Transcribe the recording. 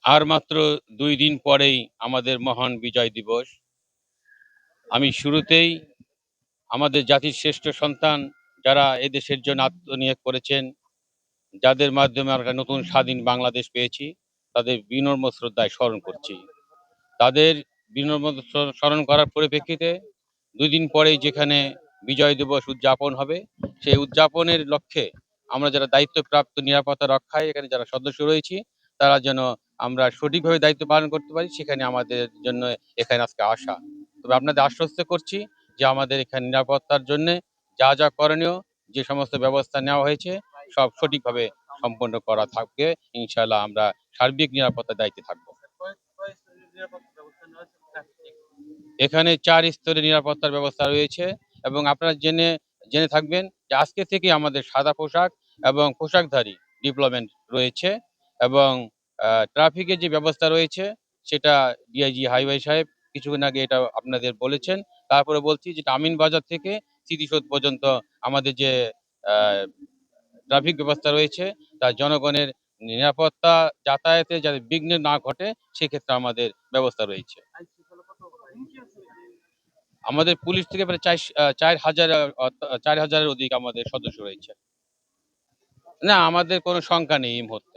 আর মাত্র 2 দিন পরেই আমাদের মহান বিজয় দিবস। আমি শুরুতেই আমাদের জাতির শ্রেষ্ঠ সন্তান যারা এদেশের জন্য আত্মনিয়োগ করেছেন, যাদের মাধ্যমে আমরা একটা নতুন স্বাধীন বাংলাদেশ পেয়েছি, তাদের বিনম্র শ্রদ্ধায় স্মরণ করছি। তাদের বিনম্র স্মরণ করার পরিপ্রেক্ষিতে 2 দিন পরেই যেখানে বিজয় দিবস উদযাপন হবে, সেই উদযাপনের লক্ষ্যে আমরা যারা দায়িত্বপ্রাপ্ত নিরাপত্তা রক্ষায় এখানে যারা সদস্য রয়েছি, তারা যেন আমরা সঠিকভাবে দায়িত্ব পালন করতে পারি, সেখানে আমাদের জন্য এখানে আজকে আসা। তবে আপনাদের আশ্বস্ত করছি যে আমাদের এখানে নিরাপত্তার জন্যে যা যা করণীয়, যে সমস্ত ব্যবস্থা নেওয়া হয়েছে, সব সঠিকভাবে সম্পন্ন করা থাকবে। ইনশাআল্লাহ আমরা সার্বিক নিরাপত্তার দায়িত্বে থাকবো। এখানে 4 স্তরের নিরাপত্তার ব্যবস্থা রয়েছে এবং আপনারা জেনে জেনে থাকবেন যে আজকে থেকে আমাদের সাদা পোশাক এবং পোশাকধারী ডিপ্লয়মেন্ট রয়েছে এবং ট্রাফিকের যে ব্যবস্থা রয়েছে সেটা ডিআইজি হাইওয়ে সাহেব কিছুক্ষণ আগে এটা আপনাদের বলেছেন। তারপরে বলছি যেটা আমিনবাজার থেকে স্মৃতিসৌধ পর্যন্ত আমাদের যে আ ট্রাফিক ব্যবস্থা রয়েছে তা জনগণের নিরাপত্তা যাতায়াতে যাতে বিঘ্ন না ঘটে সেক্ষেত্রে আমাদের ব্যবস্থা রয়েছে। আমাদের পুলিশ থেকে প্রায় ৪,০০০ ৪,০০০ এর অধিক আমাদের সদস্য রয়েছে। না, আমাদের কোনো সংখ্যা নেই এই মুহূর্তে।